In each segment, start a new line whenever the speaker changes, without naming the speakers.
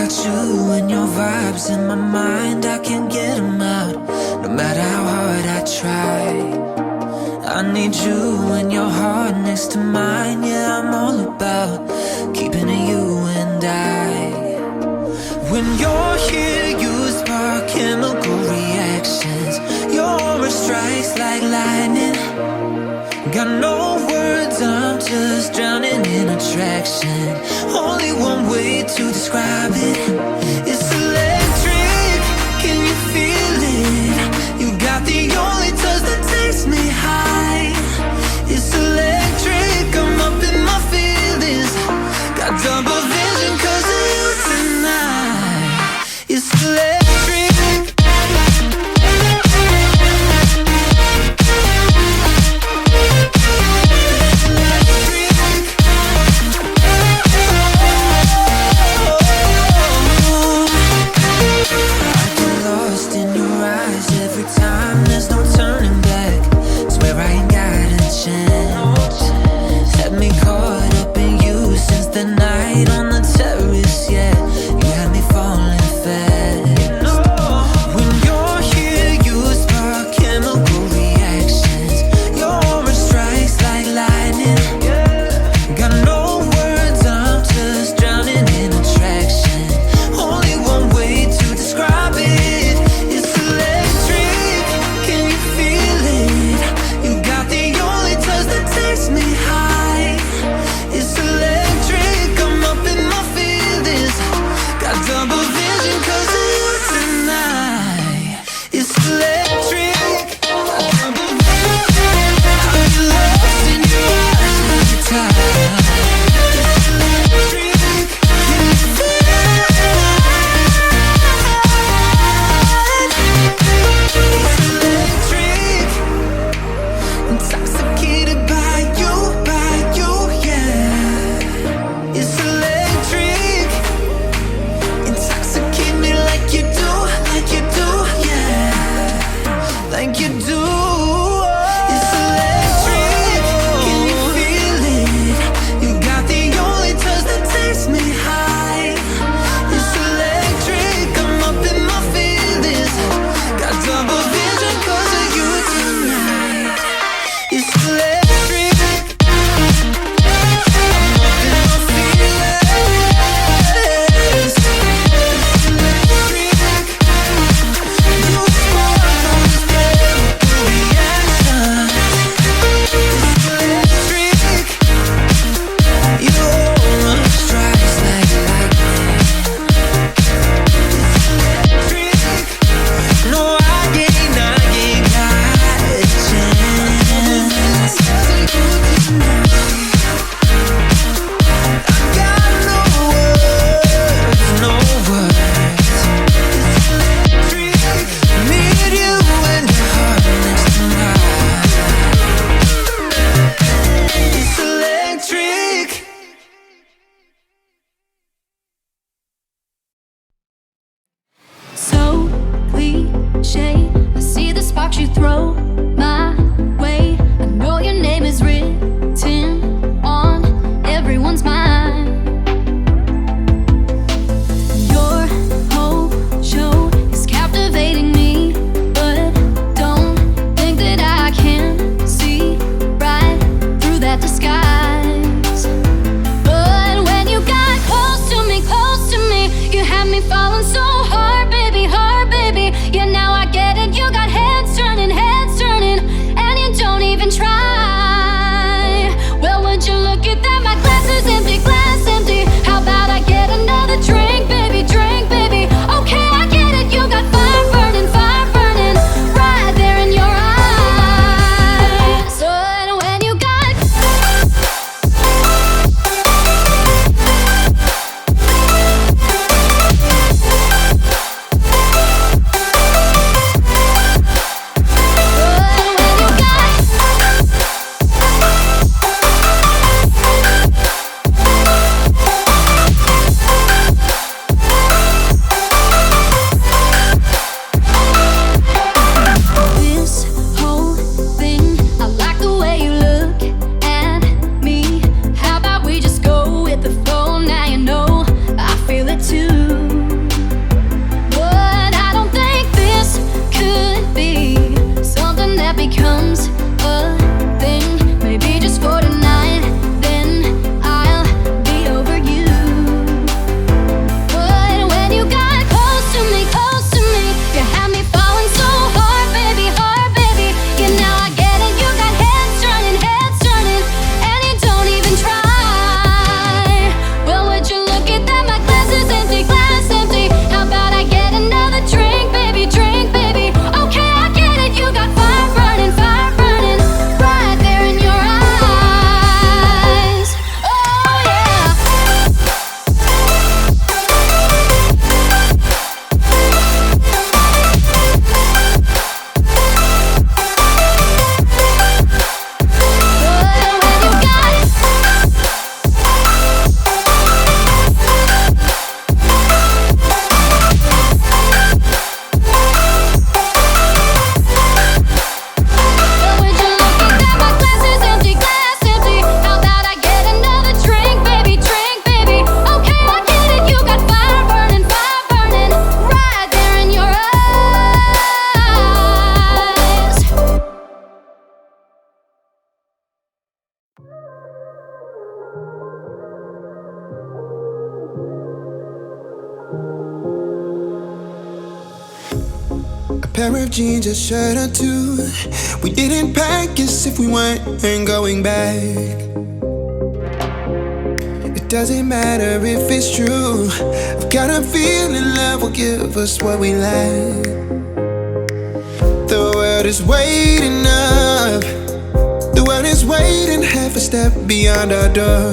got you and your vibes in my mind, I can't get them out, no matter how hard I try. I need you and your heart next to mine. Yeah, I'm all about keeping it you and I. When you're here, you spark chemical reactions. Your aura strikes like lightning. Got no words, I'm just drowning in attraction. Only one way to describe it. It's electric, can you feel it? You got the only touch that takes me high. It's electric, I'm up in my feelings. Got double vision 'cause of you tonight. It's electric. Up in my
pair of jeans, a shirt or two. We didn't pack as if we weren't going back. It doesn't matter if it's true. I've got a feeling love will give us what we lack. The world is waiting up. The world is waiting half a step beyond our door.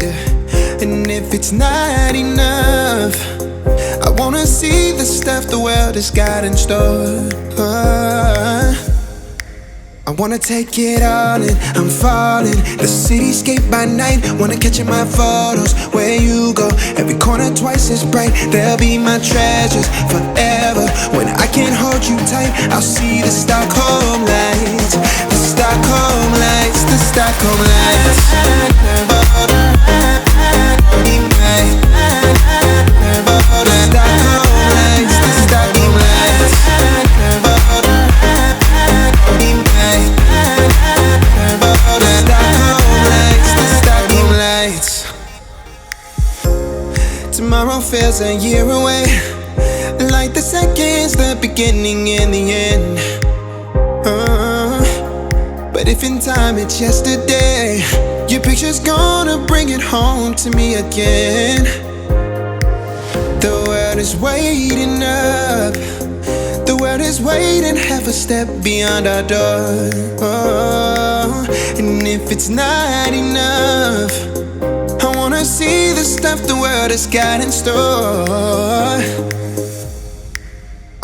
Yeah. And if it's not enough, I wanna see the stuff the world has got in store. I wanna take it all in, I'm falling. The cityscape by night, wanna catch in my photos. Where you go, every corner twice as bright. They'll be my treasures forever. When I can't hold you tight, I'll see the Stockholm lights. The Stockholm lights, the Stockholm lights. Tomorrow feels a year away, like the seconds, the beginning and the end. But if in time it's yesterday, your picture's gonna bring it home to me again. The world is waiting up. The world is waiting half a step beyond our door. And if it's not enough, I wanna see the stuff the world has got in store.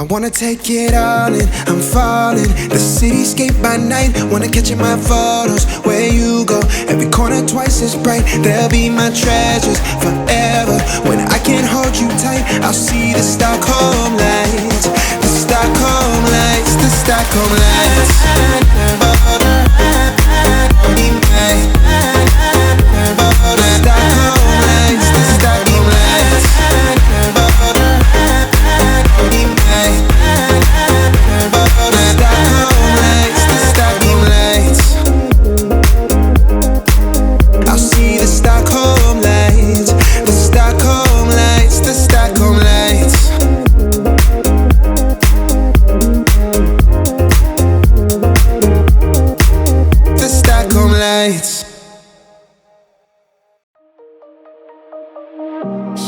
I wanna take it all in, I'm falling. The cityscape by night, wanna catch in my photos. Where you go, every corner twice as bright. They'll be my treasures forever. When I can't hold you tight, I'll see the Stockholm lights. The Stockholm lights, the Stockholm lights.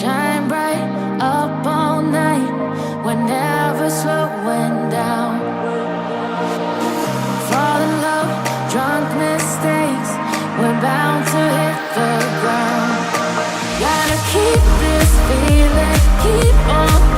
Shine bright up all night, we're never slowing down. Fall in love, drunk mistakes, we're bound to hit the ground. Gotta keep this feeling, keep on